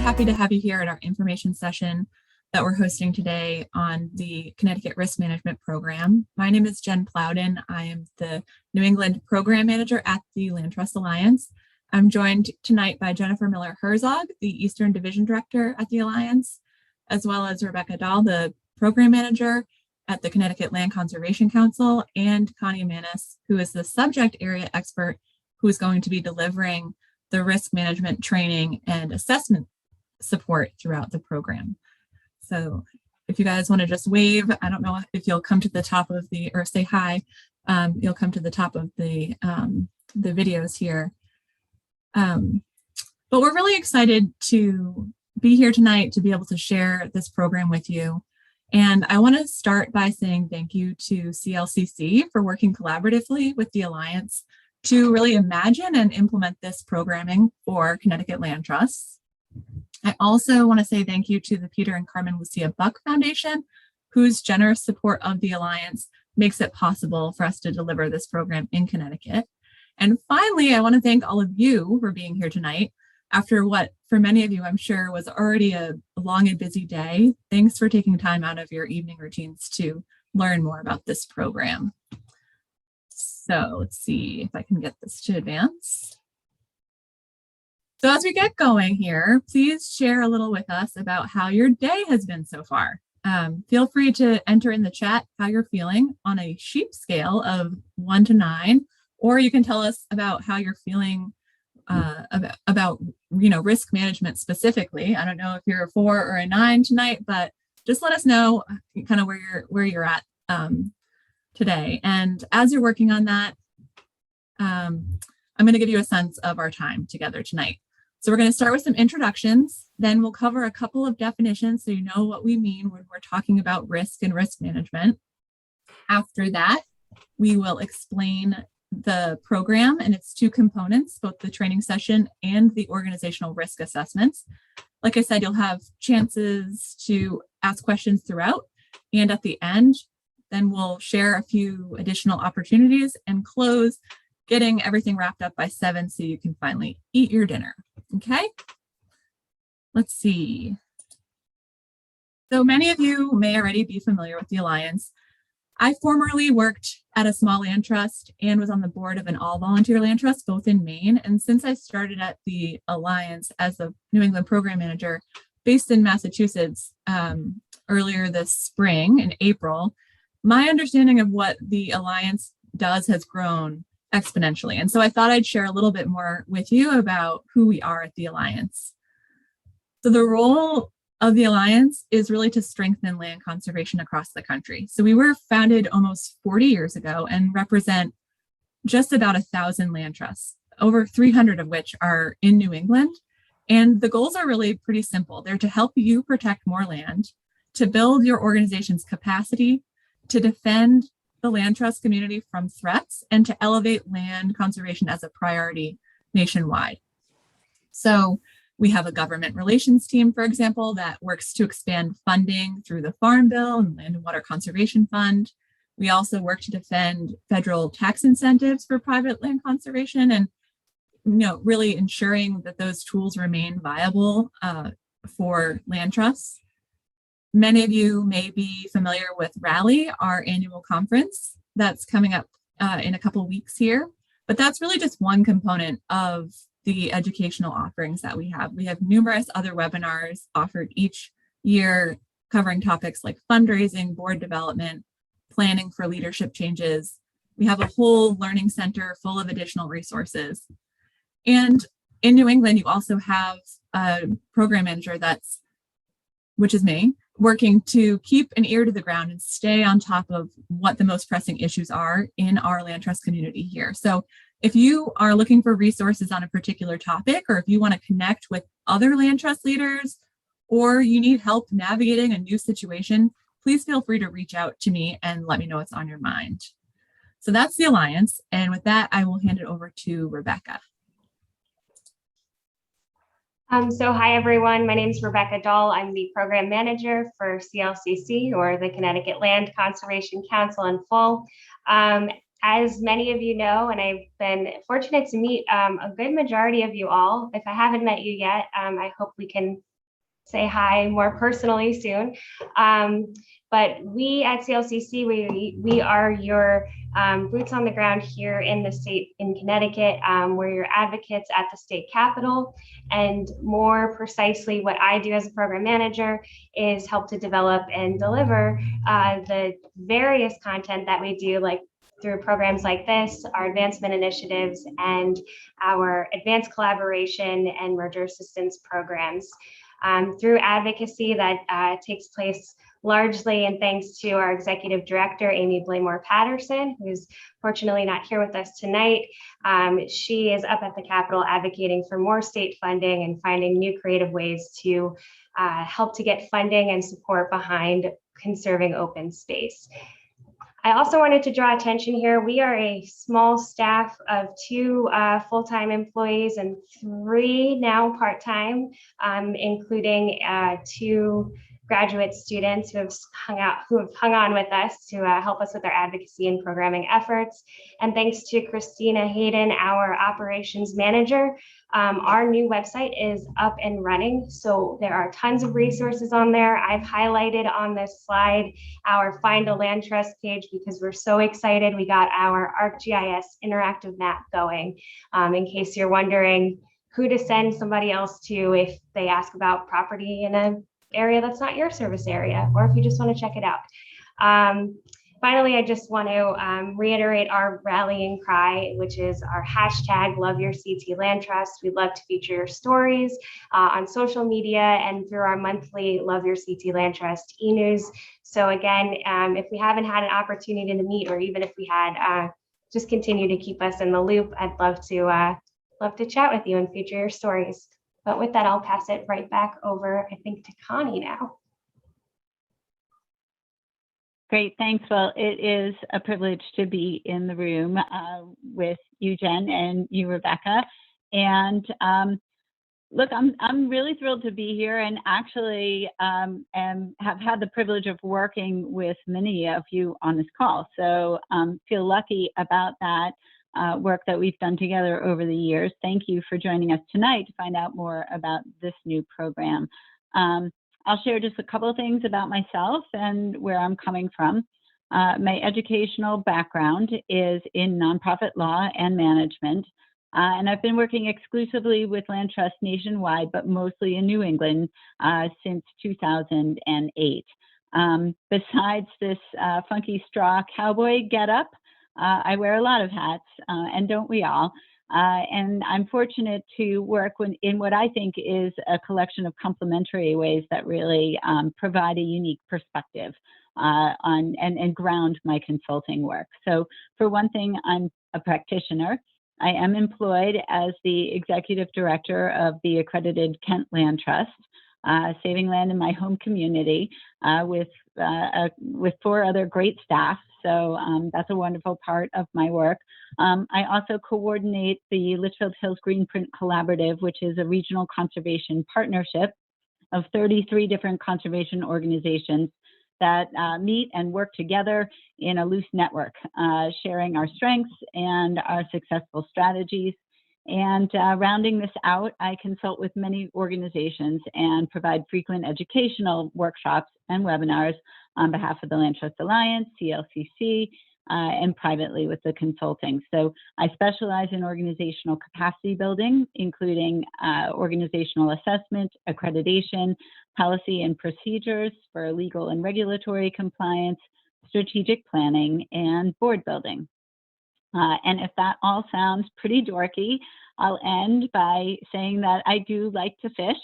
happy to have you here at our information session that we're hosting today on the Connecticut Risk Management Program. My name is Jen Plowden. I am the New England Program Manager at the Land Trust Alliance. I'm joined tonight by Jennifer Miller-Herzog, the Eastern Division Director at the Alliance, as well as Rebecca Dahl, the Program Manager at the Connecticut Land Conservation Council, and Connie, who is the subject area expert who is going to be delivering the risk management training and assessment support throughout the program. So if you guys want to just wave, I don't know if you'll come to the top of the, or say hi, you'll come to the top of the videos here. But we're really excited to be here tonight to be able to share this program with you. And I want to start by saying thank you to CLCC for working collaboratively with the Alliance to really imagine and implement this programming for Connecticut Land Trusts. I also want to say thank you to the Peter and Carmen Lucia Buck Foundation, whose generous support of the Alliance makes it possible for us to deliver this program in Connecticut. And finally, I want to thank all of you for being here tonight after what, for many of you, I'm sure was already a long and busy day. Thanks for taking time out of your evening routines to learn more about this program. So let's see if I can get this to advance. So as we get going here, please share a little with us about how your day has been so far. Feel free to enter in the chat how you're feeling on a sheep scale of 1 to 9, or you can tell us about how you're feeling about risk management specifically. I don't know if you're a 4 or a 9 tonight, but just let us know kind of where you're at today. And as you're working on that, I'm going to give you a sense of our time together tonight. So we're going to start with some introductions, then we'll cover a couple of definitions so you know what we mean when we're talking about risk and risk management. After that, we will explain the program and its two components, both the training session and the organizational risk assessments. Like I said, you'll have chances to ask questions throughout, and at the end, then we'll share a few additional opportunities and close, getting everything wrapped up by 7 so you can finally eat your dinner. Okay, let's see. So many of you may already be familiar with the Alliance. I formerly worked at a small land trust and was on the board of an all-volunteer land trust, both in Maine. And since I started at the Alliance as the New England Program Manager based in Massachusetts earlier this spring in April, my understanding of what the Alliance does has grown exponentially. And so I thought I'd share a little bit more with you about who we are at the Alliance. So the role of the Alliance is really to strengthen land conservation across the country. So we were founded almost 40 years ago and represent just about 1,000 land trusts, over 300 of which are in New England. And the goals are really pretty simple. They're to help you protect more land, to build your organization's capacity, to defend the land trust community from threats, and to elevate land conservation as a priority nationwide. So we have a government relations team, for example, that works to expand funding through the Farm Bill and Land and Water Conservation Fund. We also work to defend federal tax incentives for private land conservation and really ensuring that those tools remain viable for land trusts. Many of you may be familiar with Rally, our annual conference that's coming up in a couple of weeks here, but that's really just one component of the educational offerings that we have. We have numerous other webinars offered each year covering topics like fundraising, board development, planning for leadership changes. We have a whole learning center full of additional resources. And in New England, you also have a program manager which is me, working to keep an ear to the ground and stay on top of what the most pressing issues are in our land trust community here. So if you are looking for resources on a particular topic, or if you want to connect with other land trust leaders, or you need help navigating a new situation, please feel free to reach out to me and let me know what's on your mind. So that's the Alliance. And with that, I will hand it over to Rebecca. So hi, everyone. My name is Rebecca Dahl. I'm the program manager for CLCC, or the Connecticut Land Conservation Council in full. As many of you know, and I've been fortunate to meet a good majority of you all. If I haven't met you yet, I hope we can say hi more personally soon. But we at CLCC, we are your boots on the ground here in the state in Connecticut. We're your advocates at the state capitol. And more precisely, what I do as a program manager is help to develop and deliver the various content that we do, like through programs like this, our advancement initiatives, and our advanced collaboration and merger assistance programs. Through advocacy that takes place largely and thanks to our executive director, Amy Blaymore Patterson, who's fortunately not here with us tonight. She is up at the Capitol advocating for more state funding and finding new creative ways to help to get funding and support behind conserving open space. I also wanted to draw attention here. We are a small staff of 2 full-time employees and 3 now part-time, including 2 graduate students who have hung on with us to help us with our advocacy and programming efforts. And thanks to Christina Hayden, our operations manager, our new website is up and running. So there are tons of resources on there. I've highlighted on this slide our Find a Land Trust page because we're so excited. We got our ArcGIS interactive map going. In case you're wondering who to send somebody else to if they ask about property in an area that's not your service area, or if you just want to check it out. Finally, I just want to reiterate our rallying cry, which is our hashtag Love Your CT Land Trust. We'd love to feature your stories on social media and through our monthly Love Your CT Land Trust e-news. So again, if we haven't had an opportunity to meet, or even if we had, just continue to keep us in the loop. I'd love to chat with you and feature your stories. But with that, I'll pass it right back over, I think, to Connie now. Great, thanks. Well, it is a privilege to be in the room with you, Jen, and you, Rebecca. And look, I'm really thrilled to be here, and actually have had the privilege of working with many of you on this call. So feel lucky about that. Work that we've done together over the years. Thank you for joining us tonight to find out more about this new program. I'll share just a couple of things about myself and where I'm coming from. My educational background is in nonprofit law and management, and I've been working exclusively with land trusts nationwide, but mostly in New England since 2008. Besides this funky straw cowboy getup, I wear a lot of hats, and don't we all? And I'm fortunate to work in what I think is a collection of complementary ways that really provide a unique perspective on and ground my consulting work. So for one thing, I'm a practitioner. I am employed as the executive director of the accredited Kent Land Trust, saving land in my home community with 4 other great staff. So that's a wonderful part of my work. I also coordinate the Litchfield Hills Greenprint Collaborative, which is a regional conservation partnership of 33 different conservation organizations that meet and work together in a loose network, sharing our strengths and our successful strategies. And rounding this out, I consult with many organizations and provide frequent educational workshops and webinars on behalf of the Land Trust Alliance, CLCC, and privately with the consulting. So I specialize in organizational capacity building, including organizational assessment, accreditation, policy and procedures for legal and regulatory compliance, strategic planning, and board building. And if that all sounds pretty dorky, I'll end by saying that I do like to fish,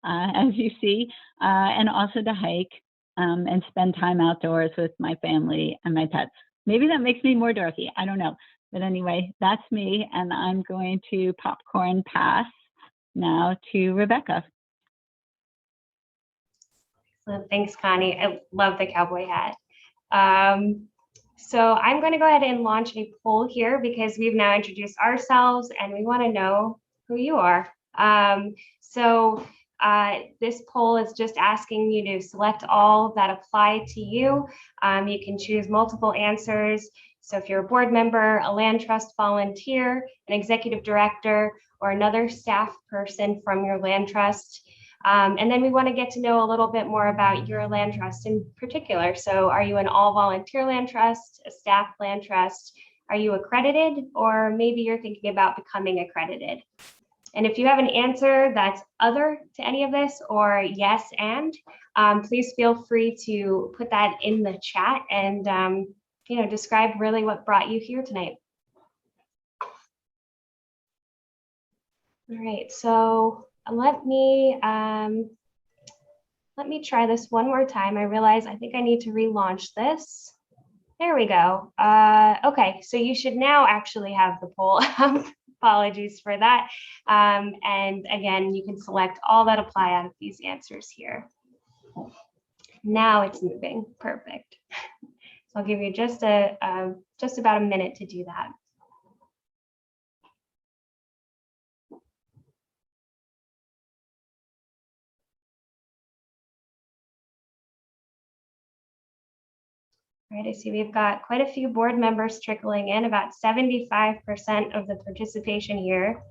as you see, and also to hike and spend time outdoors with my family and my pets. Maybe that makes me more dorky, I don't know. But anyway, that's me, and I'm going to popcorn pass now to Rebecca. Thanks, Connie. I love the cowboy hat. So I'm going to go ahead and launch a poll here because we've now introduced ourselves and we want to know who you are. This poll is just asking you to select all that apply to you. You can choose multiple answers. So if you're a board member, a land trust volunteer, an executive director, or another staff person from your land trust, And then we want to get to know a little bit more about your land trust in particular. So are you an all volunteer land trust, a staff land trust? Are you accredited, or maybe you're thinking about becoming accredited? And if you have an answer that's other to any of this, or yes and, please feel free to put that in the chat and describe really what brought you here tonight. All right, so let me try this one more time. I realize I think I need to relaunch this. There we go. Okay, so you should now actually have the poll. Apologies for that. And again, you can select all that apply out of these answers here. Now it's moving. Perfect. So I'll give you just about a minute to do that. All right, I see we've got quite a few board members trickling in, about 75% of the participation here.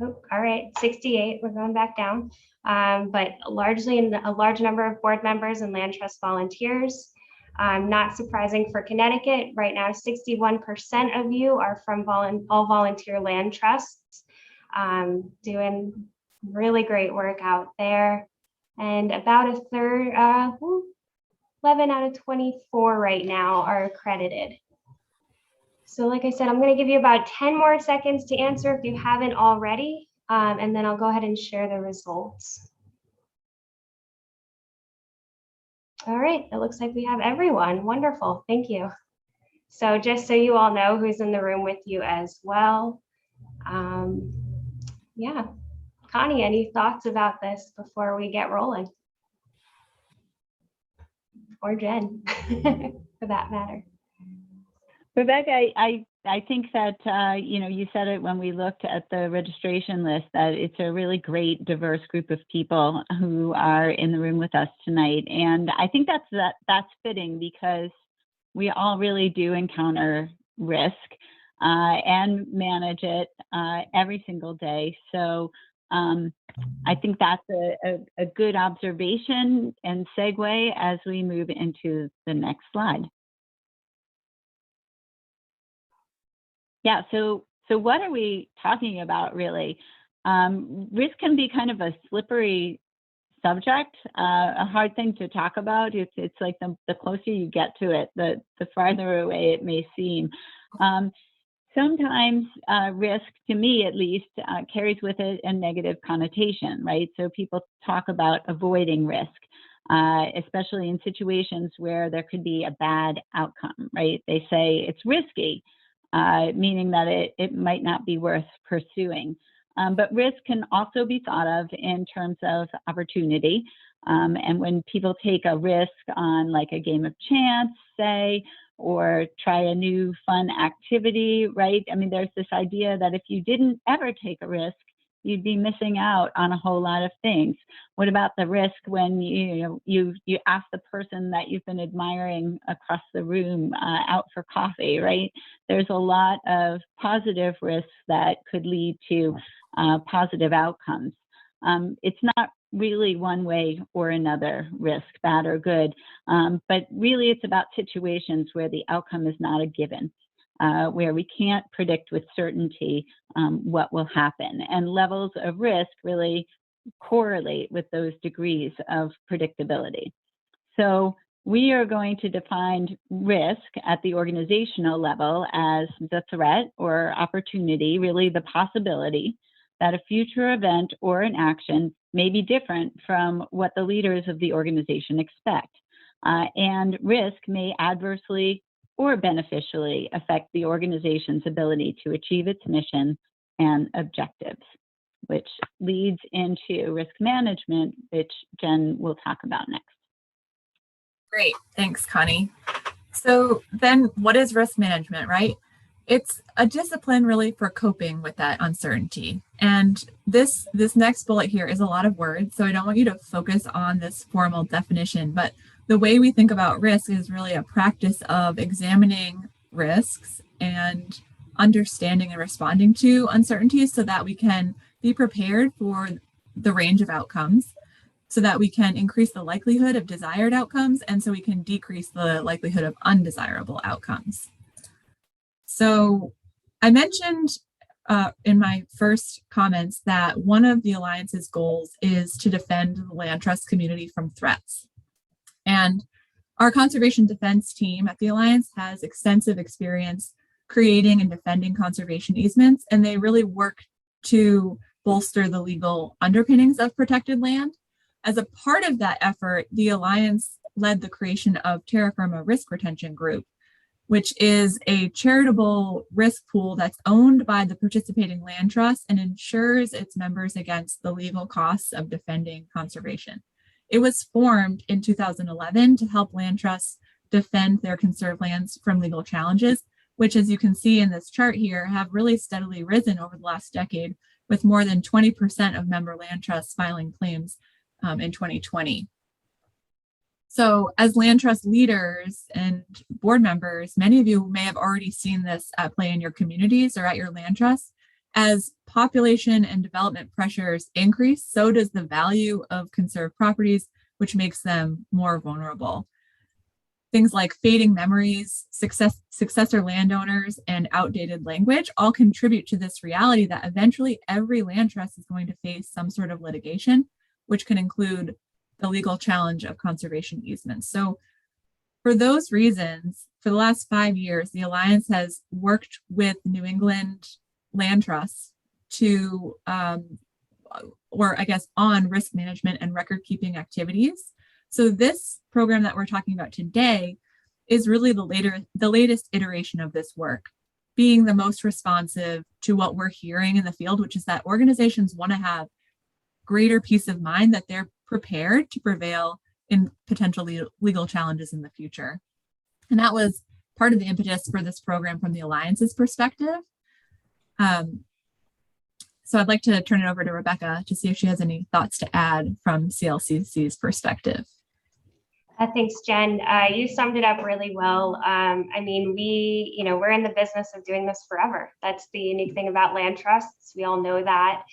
Oh, all right, 68, we're going back down. But largely a large number of board members and land trust volunteers. Not surprising for Connecticut, right now 61% of you are from all volunteer land trusts, doing really great work out there. And about a third, 11 out of 24 right now are accredited. So like I said, I'm going to give you about 10 more seconds to answer if you haven't already, and then I'll go ahead and share the results. All right, it looks like we have everyone. Wonderful, thank you. So just so you all know who's in the room with you as well. Yeah, Connie, any thoughts about this before we get rolling? Or Jen, for that matter. Rebecca, I think that, you said it when we looked at the registration list, that it's a really great, diverse group of people who are in the room with us tonight. And I think that's fitting, because we all really do encounter risk and manage it every single day. So I think that's a good observation and segue as we move into the next slide. Yeah, so what are we talking about really? Risk can be kind of a slippery subject, a hard thing to talk about. It's like the closer you get to it, the farther away it may seem. Sometimes risk, to me at least, carries with it a negative connotation, right? So people talk about avoiding risk, especially in situations where there could be a bad outcome, right? They say it's risky, meaning that it might not be worth pursuing. But risk can also be thought of in terms of opportunity. And when people take a risk on like a game of chance, say, or try a new fun activity, right? I mean, there's this idea that if you didn't ever take a risk, you'd be missing out on a whole lot of things. What about the risk when you ask the person that you've been admiring across the room out for coffee, right? There's a lot of positive risks that could lead to positive outcomes. It's not really one way or another risk, bad or good, but really it's about situations where the outcome is not a given, where we can't predict with certainty what will happen. And levels of risk really correlate with those degrees of predictability. So we are going to define risk at the organizational level as the threat or opportunity, really the possibility that a future event or an action may be different from what the leaders of the organization expect. And risk may adversely or beneficially affect the organization's ability to achieve its mission and objectives, which leads into risk management, which Jen will talk about next. Great, thanks, Connie. So then what is risk management, right? It's a discipline really for coping with that uncertainty. And this next bullet here is a lot of words, so I don't want you to focus on this formal definition, but the way we think about risk is really a practice of examining risks and understanding and responding to uncertainties so that we can be prepared for the range of outcomes. so that we can increase the likelihood of desired outcomes, and so we can decrease the likelihood of undesirable outcomes. So I mentioned in my first comments that one of the Alliance's goals is to defend the land trust community from threats. And our conservation defense team at the Alliance has extensive experience creating and defending conservation easements, and they really work to bolster the legal underpinnings of protected land. As a part of that effort, the Alliance led the creation of Terra Firma Risk Retention Group, which is a charitable risk pool that's owned by the participating land trust and insures its members against the legal costs of defending conservation. It was formed in 2011 to help land trusts defend their conserved lands from legal challenges, which, as you can see in this chart here, have really steadily risen over the last decade, with more than 20% of member land trusts filing claims in 2020. So as land trust leaders and board members, many of you may have already seen this at play in your communities or at your land trust. As population and development pressures increase, so does the value of conserved properties, which makes them more vulnerable. Things like fading memories, successor landowners, and outdated language all contribute to this reality that eventually every land trust is going to face some sort of litigation, which can include the legal challenge of conservation easements. So for those reasons, for the last 5 years, the Alliance has worked with New England land trusts to, or I guess on risk management and record keeping activities. So this program that we're talking about today is really the latest iteration of this work, being the most responsive to what we're hearing in the field, which is that organizations want to have greater peace of mind that they're prepared to prevail in potential legal challenges in the future. And that was part of the impetus for this program from the Alliance's perspective. So I'd like to turn it over to Rebecca to see if she has any thoughts to add from CLCC's perspective. Thanks, Jen. You summed it up really well. I mean, we're in the business of doing this forever. That's the unique thing about land trusts. We all know that.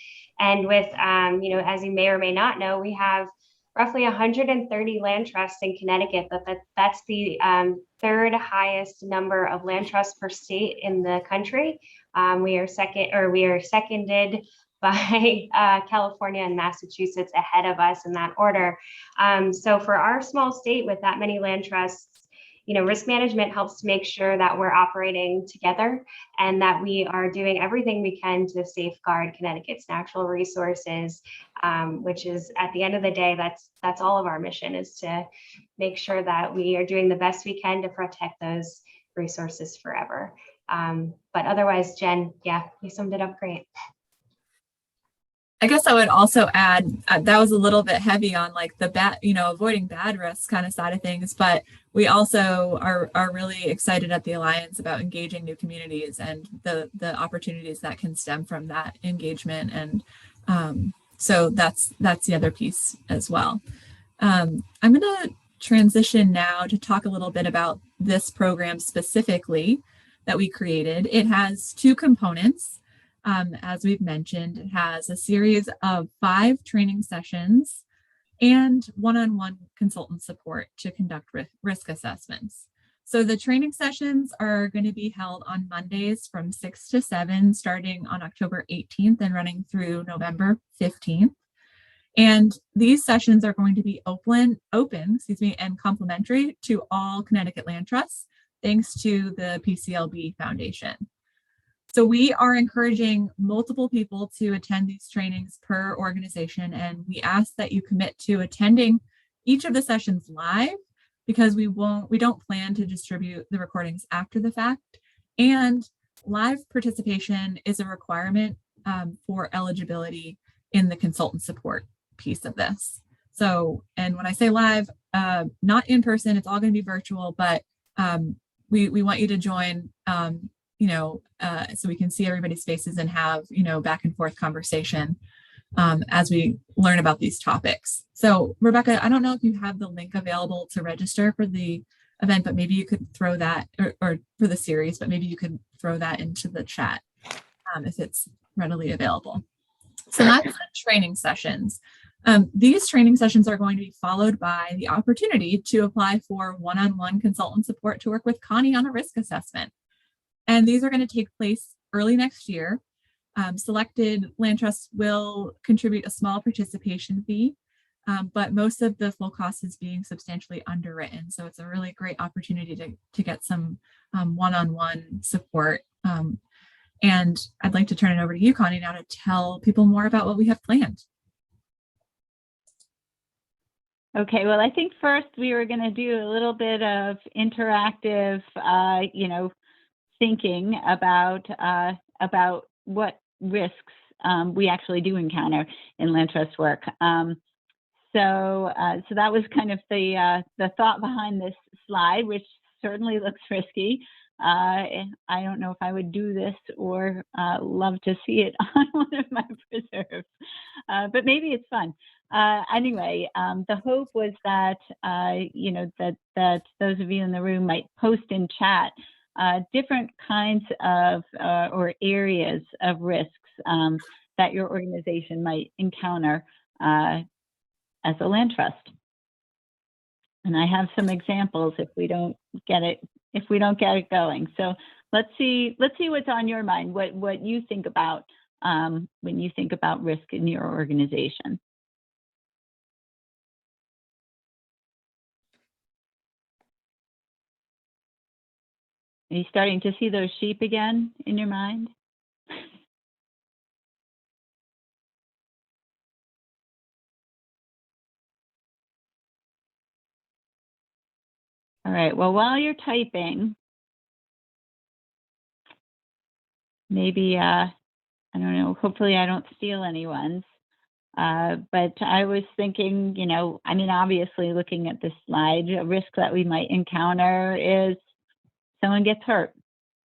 And with, as you may or may not know, we have roughly 130 land trusts in Connecticut, but that's the third highest number of land trusts per state in the country. We are seconded by California and Massachusetts ahead of us in that order. So for our small state with that many land trusts, risk management helps to make sure that we're operating together and that we are doing everything we can to safeguard Connecticut's natural resources, which is, at the end of the day, that's all of our mission, is to make sure that we are doing the best we can to protect those resources forever. But otherwise, Jen, yeah, you summed it up great. I guess I would also add that was a little bit heavy on like the avoiding bad risks kind of side of things, but we also are really excited at the Alliance about engaging new communities and the opportunities that can stem from that engagement. And so that's the other piece as well. I'm going to transition now to talk a little bit about this program specifically that we created. It has two components. As we've mentioned, it has a series of 5 training sessions and one-on-one consultant support to conduct risk assessments. So the training sessions are going to be held on Mondays from 6 to 7, starting on October 18th and running through November 15th. And these sessions are going to be open, and complimentary to all Connecticut land trusts, thanks to the PCLB Foundation. So we are encouraging multiple people to attend these trainings per organization, and we ask that you commit to attending each of the sessions live, because we don't plan to distribute the recordings after the fact. And live participation is a requirement for eligibility in the consultant support piece of this. So, and when I say live, not in person, it's all going to be virtual, but we want you to join so we can see everybody's faces and have, back and forth conversation as we learn about these topics. So Rebecca, I don't know if you have the link available to register for the event, but maybe you could throw that, or for the series, but maybe you could throw that into the chat if it's readily available. So that's the training sessions. These training sessions are going to be followed by the opportunity to apply for one-on-one consultant support to work with Connie on a risk assessment. And these are going to take place early next year. Selected land trusts will contribute a small participation fee, but most of the full cost is being substantially underwritten. So it's a really great opportunity to get some one-on-one support. And I'd like to turn it over to you, Connie, now to tell people more about what we have planned. Okay, well, I think first we were going to do a little bit of interactive, thinking about what risks we actually do encounter in land trust work. So that was kind of the thought behind this slide, which certainly looks risky. I don't know if I would do this or love to see it on one of my preserves, but maybe it's fun. Anyway, the hope was that that those of you in the room might post in chat different kinds of or areas of risks that your organization might encounter as a land trust. And I have some examples if we don't get it going. So let's see what's on your mind, what you think about when you think about risk in your organization. Are you starting to see those sheep again in your mind? All right, well, while you're typing, maybe, I don't know, hopefully I don't steal anyone's, but I was thinking, obviously looking at this slide, a risk that we might encounter is someone gets hurt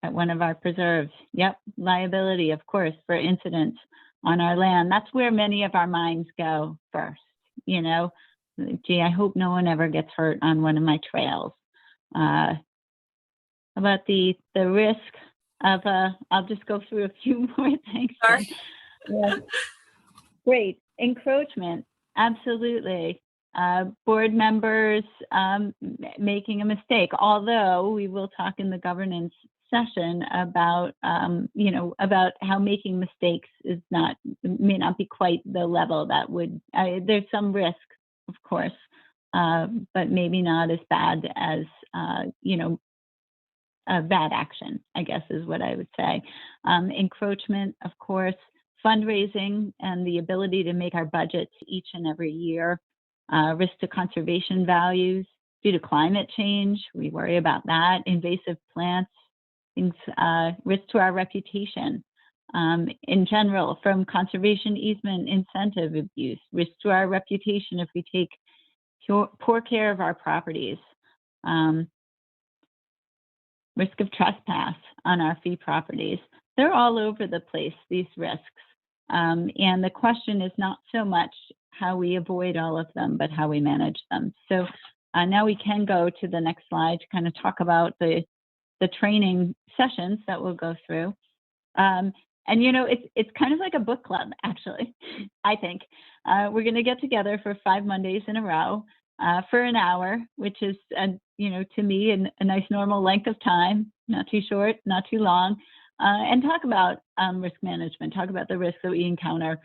at one of our preserves. Yep, liability, of course, for incidents on our land. That's where many of our minds go first, Gee, I hope no one ever gets hurt on one of my trails. About the risk of, I'll just go through a few more things. Sorry. Yeah. Great, encroachment, absolutely. Board members making a mistake, although we will talk in the governance session about about how making mistakes may not be quite the level that would, there's some risk, of course, but maybe not as bad as bad action, I guess is what I would say. Encroachment, of course, fundraising and the ability to make our budgets each and every year. Risk to conservation values due to climate change, we worry about that. Invasive plants, things, risk to our reputation. In general, from conservation easement incentive abuse, risk to our reputation if we take poor care of our properties. Risk of trespass on our fee properties. They're all over the place, these risks. And the question is not so much how we avoid all of them, but how we manage them. So now we can go to the next slide to kind of talk about the training sessions that we'll go through. And it's kind of like a book club, actually, I think. We're going to get together for 5 Mondays in a row for an hour, which is, to me, a nice normal length of time, not too short, not too long, and talk about risk management, talk about the risks that we encounter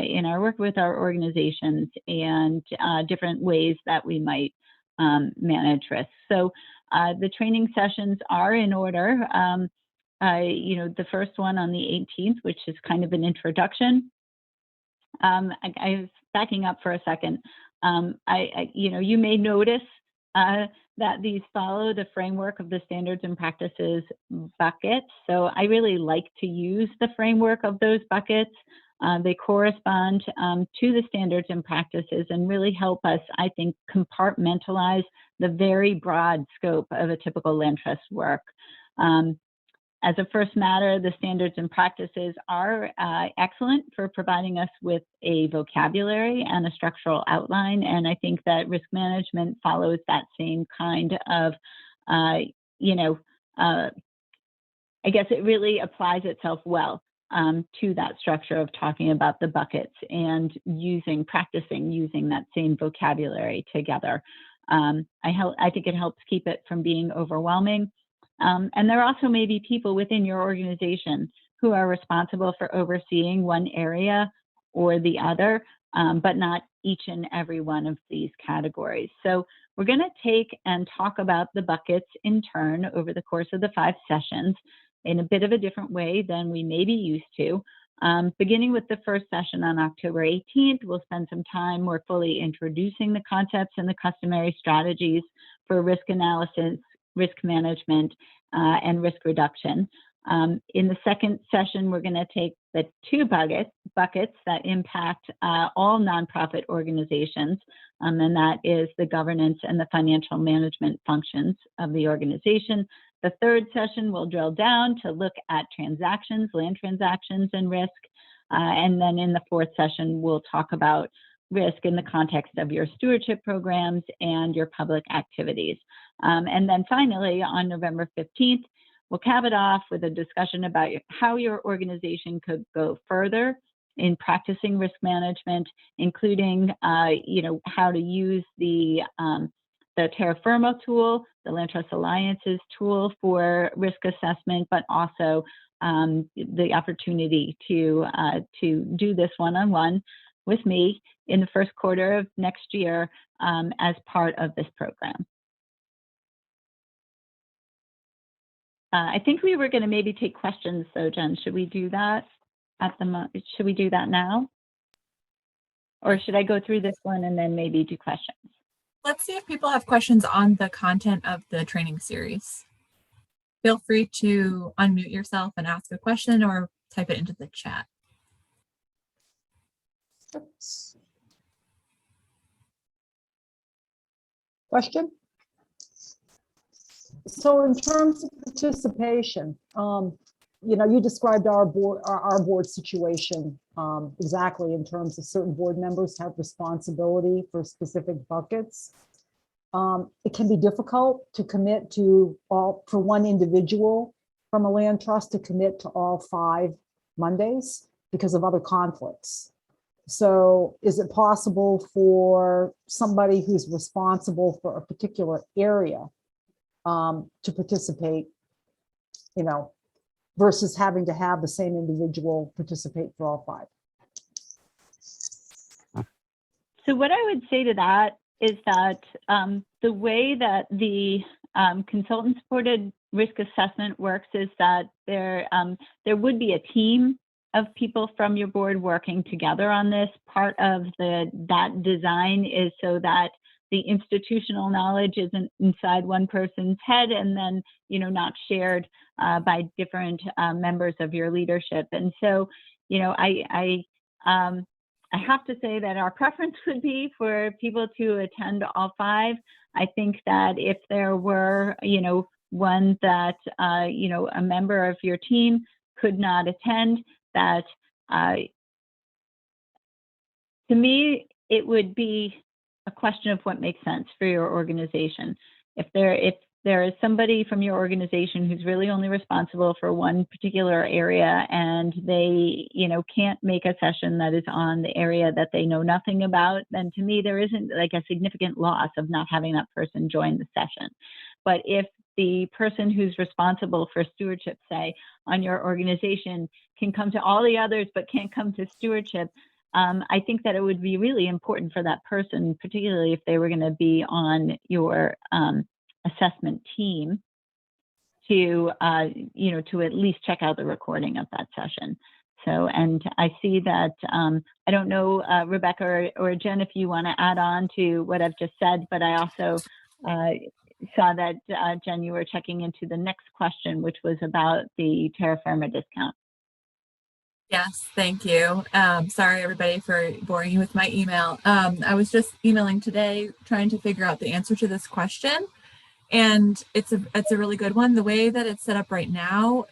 in our work with our organizations and different ways that we might manage risks. So the training sessions are in order. The first one on the 18th, which is kind of an introduction. I was backing up for a second. You may notice that these follow the framework of the standards and practices buckets. So I really like to use the framework of those buckets. They correspond to the standards and practices and really help us, I think, compartmentalize the very broad scope of a typical land trust work. As a first matter, the standards and practices are excellent for providing us with a vocabulary and a structural outline. And I think that risk management follows that same kind of, I guess it really applies itself well to that structure of talking about the buckets and practicing using that same vocabulary together. I think it helps keep it from being overwhelming. And there also may be people within your organization who are responsible for overseeing one area or the other, but not each and every one of these categories. So we're going to take and talk about the buckets in turn over the course of the 5 sessions in a bit of a different way than we may be used to. Beginning with the first session on October 18th, we'll spend some time more fully introducing the concepts and the customary strategies for risk analysis, risk management, and risk reduction. In the second session, we're going to take the 2 buckets that impact all nonprofit organizations, and that is the governance and the financial management functions of the organization. The third session will drill down to look at transactions, land transactions, and risk. And then in the fourth session, we'll talk about risk in the context of your stewardship programs and your public activities. And then finally, on November 15th, we'll cap it off with a discussion about how your organization could go further in practicing risk management, including how to use the Terra Firma tool, the Land Trust Alliance's tool for risk assessment, but also the opportunity to do this one-on-one with me in the first quarter of next year as part of this program. I think we were going to maybe take questions, though, Jen. Should we do that should we do that now? Or should I go through this one and then maybe do questions? Let's see if people have questions on the content of the training series. Feel free to unmute yourself and ask a question or type it into the chat. Question? So in terms of participation, you described our board situation exactly in terms of certain board members have responsibility for specific buckets. It can be difficult to commit to all, for one individual from a land trust to commit to all 5 Mondays because of other conflicts. So is it possible for somebody who's responsible for a particular area to participate, versus having to have the same individual participate for all 5? So what I would say to that is that the way that the consultant-supported risk assessment works is that there would be a team of people from your board working together on this. Part of that design is so that the institutional knowledge isn't inside one person's head and then, not shared by different members of your leadership. And so, I have to say that our preference would be for people to attend all 5. I think that if there were, one that, a member of your team could not attend, that to me, it would be a question of what makes sense for your organization. If there is somebody from your organization who's really only responsible for one particular area and they, can't make a session that is on the area that they know nothing about, then to me, there isn't like a significant loss of not having that person join the session. But if the person who's responsible for stewardship, say, on your organization can come to all the others but can't come to stewardship, I think that it would be really important for that person, particularly if they were going to be on your assessment team, to to at least check out the recording of that session. So, and I see that I don't know, Rebecca or Jen, if you want to add on to what I've just said, but I also saw that Jen, you were checking into the next question, which was about the Terra Firma discount. Yes, thank you. Sorry, everybody, for boring you with my email. I was just emailing today trying to figure out the answer to this question. And it's a really good one. The way that it's set up right now,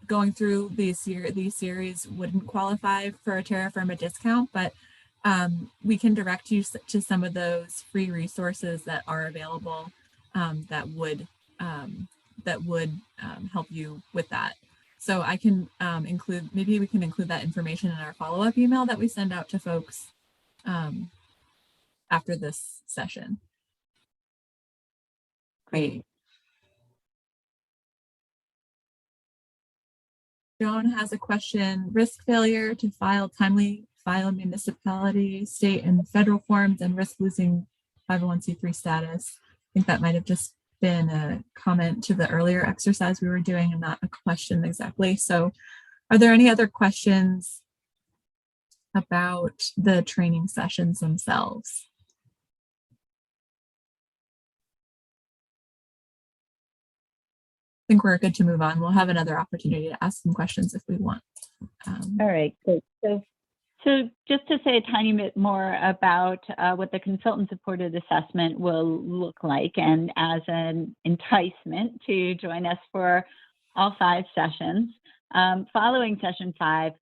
going through these series wouldn't qualify for a Terra Firma discount, but we can direct you to some of those free resources that are available that would help you with that. So I can maybe we can include that information in our follow-up email that we send out to folks after this session. Great. Joan has a question. Risk failure to file municipality, state, and federal forms, and risk losing 501c3 status. I think that might have just been a comment to the earlier exercise we were doing and not a question exactly. So are there any other questions about the training sessions themselves? I think we're good to move on. We'll have another opportunity to ask some questions if we want. All right, good. So just to say a tiny bit more about what the consultant-supported assessment will look like, and as an enticement to join us for all 5 sessions. Following session 5,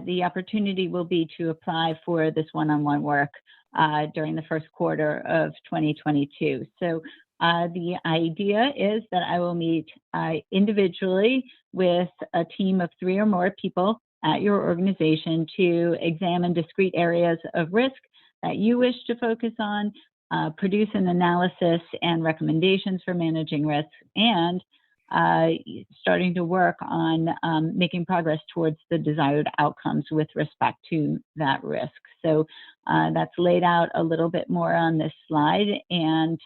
the opportunity will be to apply for this one-on-one work during the first quarter of 2022. So the idea is that I will meet individually with a team of 3 or more people at your organization to examine discrete areas of risk that you wish to focus on, produce an analysis and recommendations for managing risk, and starting to work on making progress towards the desired outcomes with respect to that risk. So that's laid out a little bit more on this slide, and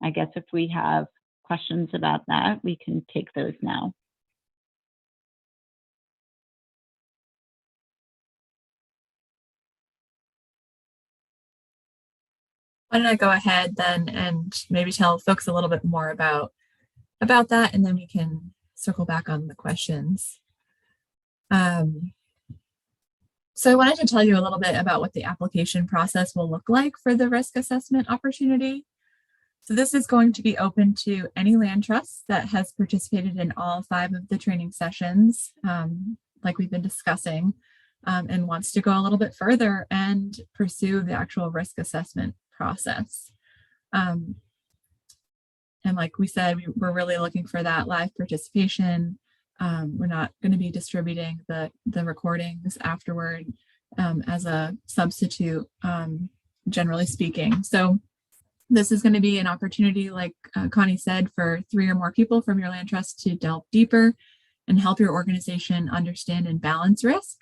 I guess if we have questions about that, we can take those now. Why don't I go ahead then and maybe tell folks a little bit more about that, and then we can circle back on the questions. So I wanted to tell you a little bit about what the application process will look like for the risk assessment opportunity. So this is going to be open to any land trust that has participated in all 5 of the training sessions, like we've been discussing, and wants to go a little bit further and pursue the actual risk assessment process. And like we said, we're really looking for that live participation. We're not going to be distributing the recordings afterward as a substitute, generally speaking. So this is going to be an opportunity, like Connie said, for 3 or more people from your land trust to delve deeper and help your organization understand and balance risk.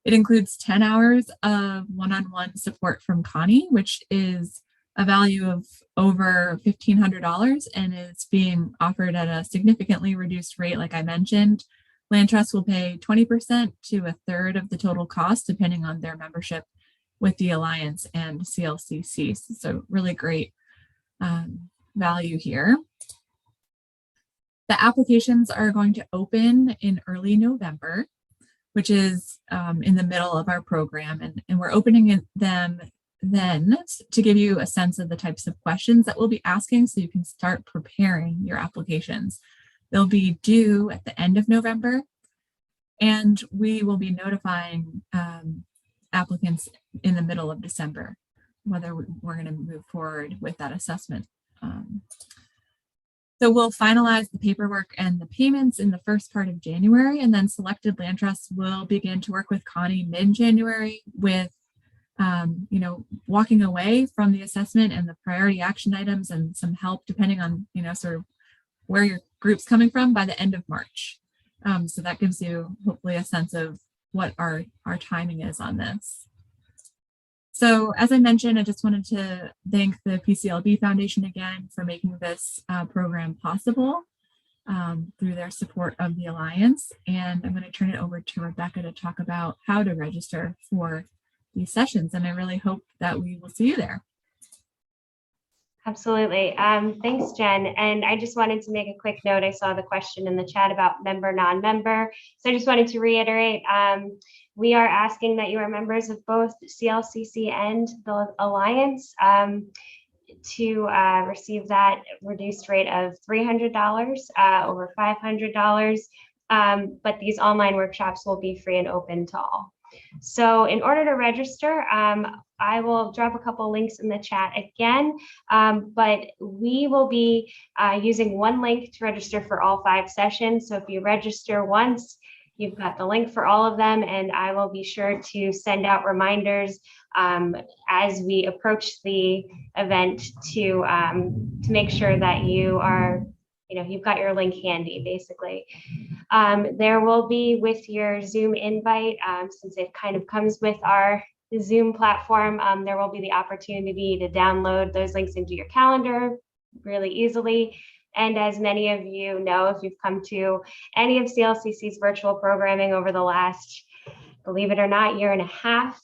It includes 10 hours of one-on-one support from Connie, which is a value of over $1,500 and is being offered at a significantly reduced rate. Like I mentioned, land trusts will pay 20% to 1/3 of the total cost, depending on their membership with the Alliance and CLCC. So really great value here. The applications are going to open in early November, which is in the middle of our program. And we're opening them then to give you a sense of the types of questions that we'll be asking so you can start preparing your applications. They'll be due at the end of November, and we will be notifying applicants in the middle of December whether we're going to move forward with that assessment. So we'll finalize the paperwork and the payments in the first part of January, and then selected land trusts will begin to work with Connie mid-January with walking away from the assessment and the priority action items and some help depending on, sort of where your group's coming from by the end of March. So that gives you hopefully a sense of what our timing is on this. So as I mentioned, I just wanted to thank the PCLB Foundation again for making this program possible through their support of the Alliance. And I'm going to turn it over to Rebecca to talk about how to register for these sessions. And I really hope that we will see you there. Absolutely. Thanks, Jen. And I just wanted to make a quick note. I saw the question in the chat about member, non-member. So I just wanted to reiterate, we are asking that you are members of both CLCC and the Alliance to receive that reduced rate of $300 over $500. But these online workshops will be free and open to all. So in order to register, I will drop a couple links in the chat again, but we will be using one link to register for all 5 sessions. So if you register once, you've got the link for all of them, and I will be sure to send out reminders as we approach the event to make sure that you are, you've got your link handy, basically. There will be with your Zoom invite, since it kind of comes with our Zoom platform, there will be the opportunity to download those links into your calendar really easily. And as many of you know, if you've come to any of CLCC's virtual programming over the last, believe it or not, year and a half,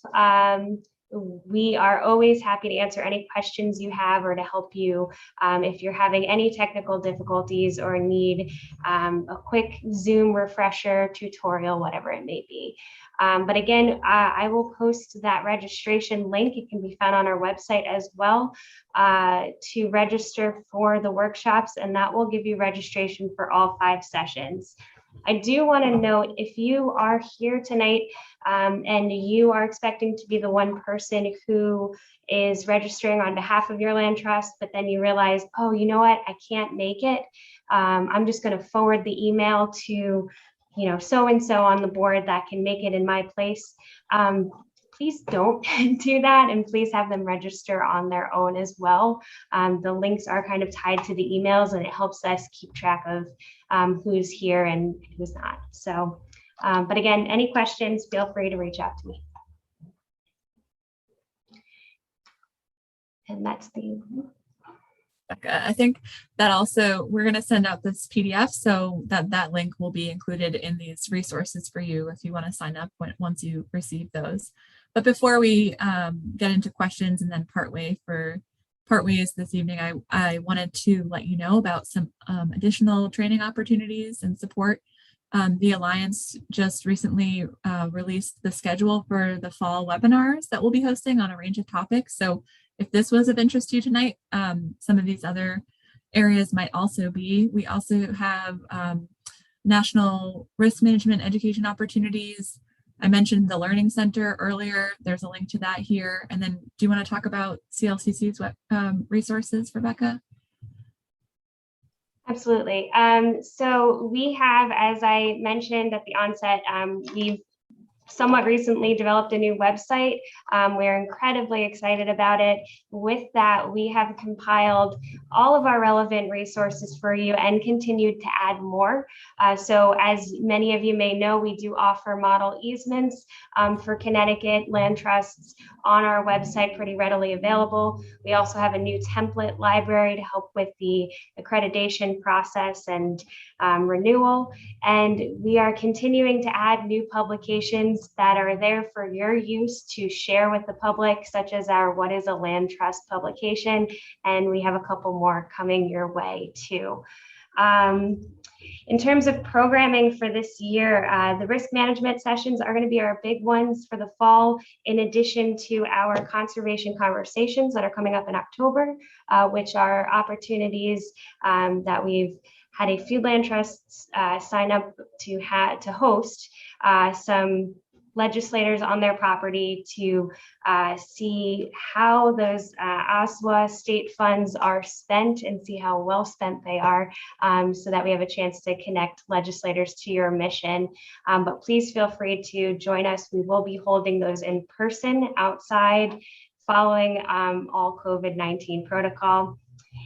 we are always happy to answer any questions you have or to help you if you're having any technical difficulties or need a quick Zoom refresher, tutorial, whatever it may be. But again, I will post that registration link. It can be found on our website as well to register for the workshops, and that will give you registration for all 5 sessions. I do want to note, if you are here tonight and you are expecting to be the one person who is registering on behalf of your land trust, but then you realize, oh, you know what, I can't make it. I'm just going to forward the email to, so-and-so on the board that can make it in my place. Please don't do that, and please have them register on their own as well. The links are kind of tied to the emails, and it helps us keep track of who's here and who's not. So, but again, any questions, feel free to reach out to me. And that's the... I think that also we're going to send out this PDF so that link will be included in these resources for you if you want to sign up once you receive those. But before we get into questions and then part ways this evening, I wanted to let you know about some additional training opportunities and support. The Alliance just recently released the schedule for the fall webinars that we'll be hosting on a range of topics. So if this was of interest to you tonight, some of these other areas might also be. We also have national risk management education opportunities. I mentioned the Learning Center earlier. There's a link to that here. And then do you want to talk about CLCC's resources, Rebecca? Absolutely. So we have, as I mentioned at the onset, we've somewhat recently developed a new website. We're incredibly excited about it. With that, we have compiled all of our relevant resources for you and continued to add more. So as many of you may know, we do offer model easements for Connecticut land trusts on our website, pretty readily available. We also have a new template library to help with the accreditation process and renewal. And we are continuing to add new publications that are there for your use to share with the public, such as our What is a Land Trust publication. And we have a couple more coming your way too. In terms of programming for this year, the risk management sessions are going to be our big ones for the fall, in addition to our conservation conversations that are coming up in October, which are opportunities that we've had a few land trusts sign up to host some legislators on their property to see how those OSWA state funds are spent and see how well spent they are, so that we have a chance to connect legislators to your mission. But please feel free to join us. We will be holding those in person outside following all COVID-19 protocol.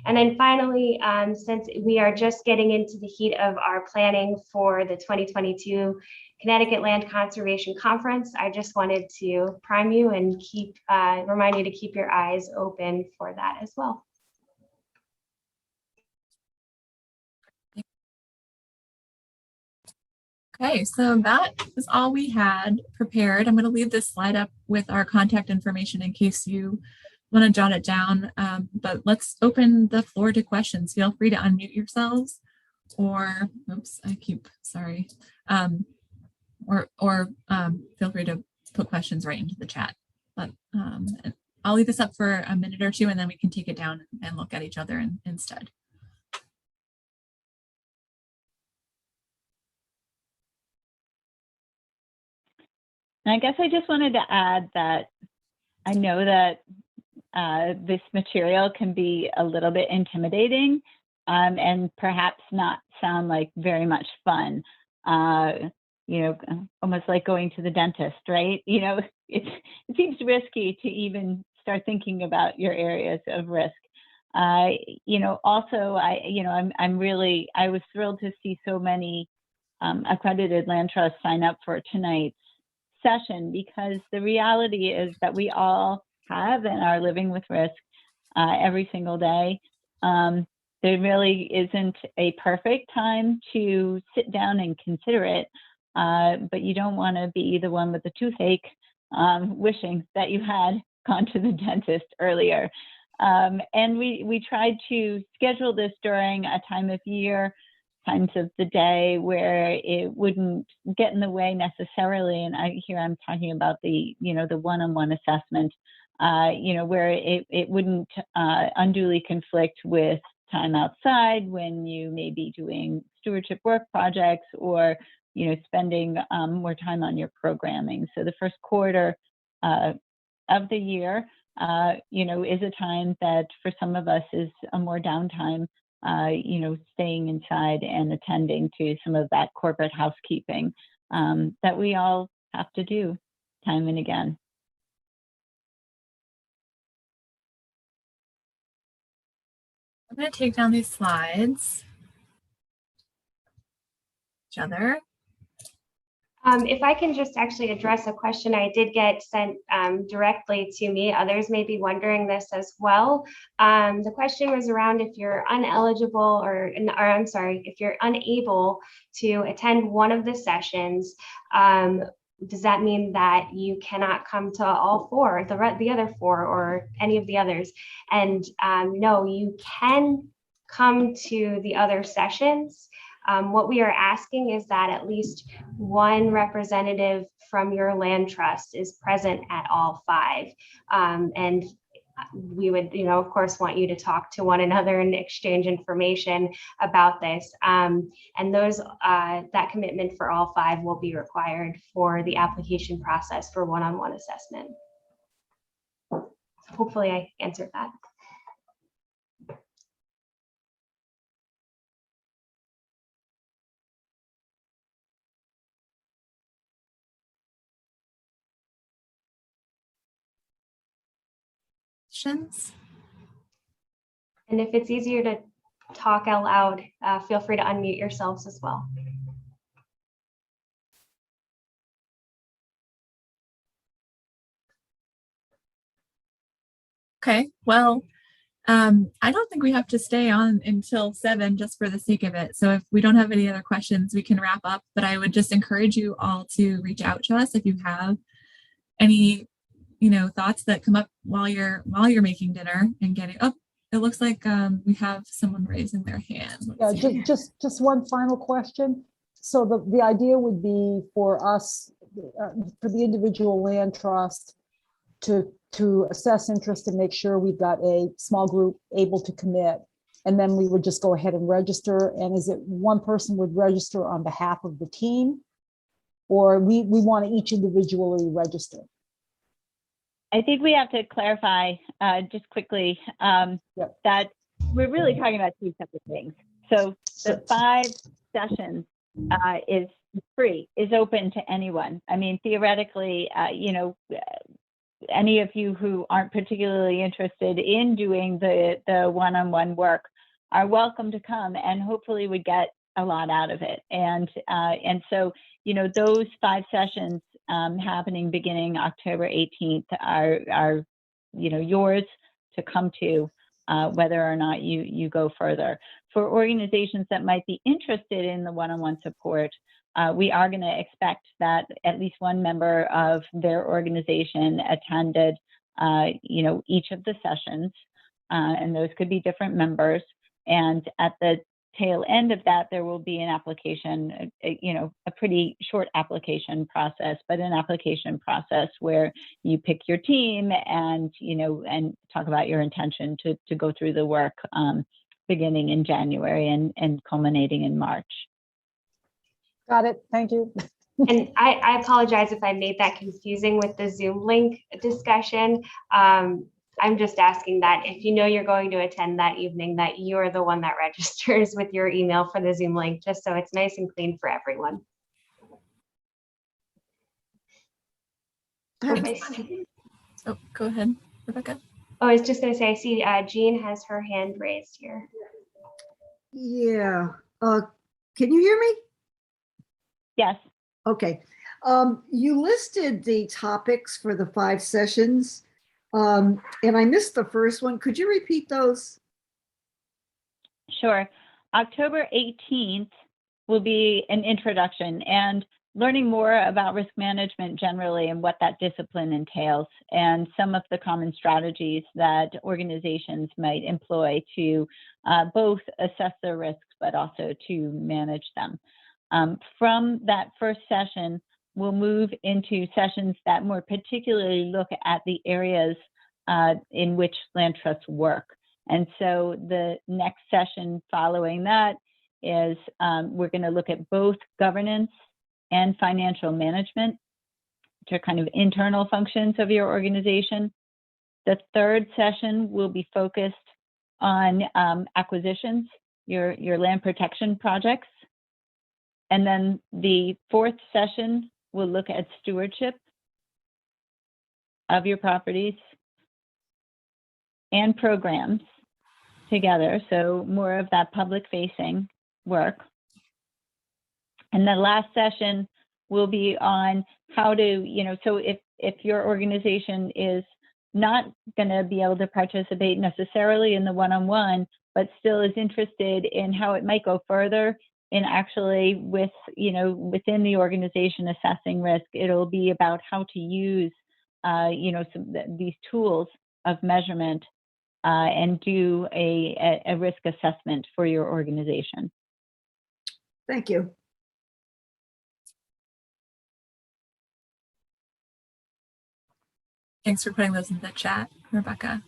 And then finally, since we are just getting into the heat of our planning for the 2022 Connecticut Land Conservation Conference, I just wanted to prime you and remind you to keep your eyes open for that as well. Okay, so that is all we had prepared. I'm going to leave this slide up with our contact information in case you want to jot it down, but let's open the floor to questions. Feel free to unmute yourselves or, oops, sorry. Or feel free to put questions right into the chat. But I'll leave this up for a minute or two and then we can take it down and look at each other instead. And I guess I just wanted to add that I know that this material can be a little bit intimidating and perhaps not sound like very much fun. You know, almost like going to the dentist, right? You know, it seems risky to even start thinking about your areas of risk. You know, also, I was thrilled to see so many accredited land trusts sign up for tonight's session, because the reality is that we all have and are living with risk every single day. There really isn't a perfect time to sit down and consider it, but you don't want to be the one with the toothache wishing that you had gone to the dentist earlier. And we tried to schedule this during a time of year, times of the day where it wouldn't get in the way necessarily. And I'm talking about the, you know, the one-on-one assessment, you know, where it wouldn't unduly conflict with time outside when you may be doing stewardship work projects, or, you know, spending more time on your programming. So the first quarter of the year, you know, is a time that for some of us is a more downtime, you know, staying inside and attending to some of that corporate housekeeping that we all have to do time and again. I'm going to take down these slides. Each other. If I can just actually address a question I did get sent directly to me, others may be wondering this as well. The question was around if you're ineligible or I'm sorry, if you're unable to attend one of the sessions, does that mean that you cannot come to all four, the other four, or any of the others? And no, you can come to the other sessions. What we are asking is that at least one representative from your land trust is present at all five. And we would, you know, of course, want you to talk to one another and exchange information about this. And those, that commitment for all five will be required for the application process for one-on-one assessment. Hopefully I answered that. And if it's easier to talk out loud, feel free to unmute yourselves as well. Okay, well, I don't think we have to stay on until 7 just for the sake of it. So if we don't have any other questions, we can wrap up. But I would just encourage you all to reach out to us if you have any, you know, thoughts that come up while you're making dinner and getting up. It looks like we have someone raising their hand. Yeah, just one final question. So the idea would be for us, for the individual land trust to assess interest and make sure we've got a small group able to commit. And then we would just go ahead and register. And is it one person would register on behalf of the team, or we want to each individually register? I think we have to clarify just quickly that we're really talking about two separate things. So the 5 sessions is free, is open to anyone. I mean, theoretically, you know, any of you who aren't particularly interested in doing the one-on-one work are welcome to come, and hopefully we get a lot out of it. And so, you know, those 5 sessions happening beginning October 18th are, you know, yours to come to, whether or not you go further. For organizations that might be interested in the one-on-one support, we are going to expect that at least one member of their organization attended, you know, each of the sessions, and those could be different members. And at the tail end of that, there will be an application, you know, a pretty short application process, but an application process where you pick your team and, you know, and talk about your intention to go through the work beginning in January and culminating in March. Got it. Thank you. And I apologize if I made that confusing with the Zoom link discussion. I'm just asking that if you know you're going to attend that evening, that you're the one that registers with your email for the Zoom link, just so it's nice and clean for everyone. Oh, go ahead, Rebecca. Oh, I was just going to say, I see Jean has her hand raised here. Yeah. Can you hear me? Yes. Okay. You listed the topics for the 5 sessions, and I missed the first one. Could you repeat those? Sure. October 18th will be an introduction and learning more about risk management generally and what that discipline entails, and some of the common strategies that organizations might employ to both assess their risks, but also to manage them. From that first session, we'll move into sessions that more particularly look at the areas in which land trusts work. And so the next session following that is we're going to look at both governance and financial management, which are kind of internal functions of your organization. The third session will be focused on acquisitions, your land protection projects. And then the fourth session will look at stewardship of your properties and programs together. So more of that public facing work. And the last session will be on how to, so if your organization is not going to be able to participate necessarily in the one-on-one, but still is interested in how it might go further in actually within the organization assessing risk, it'll be about how to use, these tools of measurement and do a risk assessment for your organization. Thank you. Thanks for putting those in the chat, Rebecca.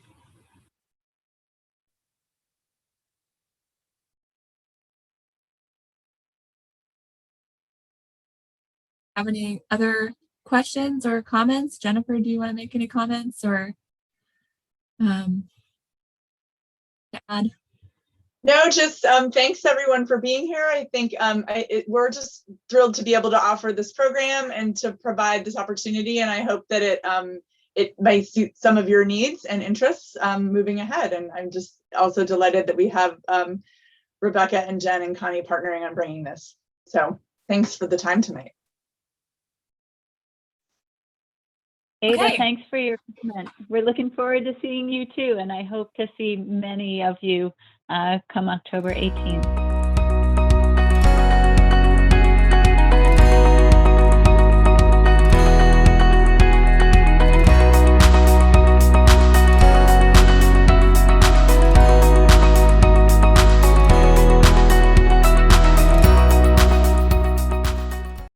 Have any other questions or comments? Jennifer, do you want to make any comments or add? No, just thanks everyone for being here. I think we're just thrilled to be able to offer this program and to provide this opportunity. And I hope that it may suit some of your needs and interests moving ahead. And I'm just also delighted that we have Rebecca and Jen and Connie partnering on bringing this. So thanks for the time tonight. Ada, Okay. Thanks for your comment. We're looking forward to seeing you too, and I hope to see many of you come October 18th.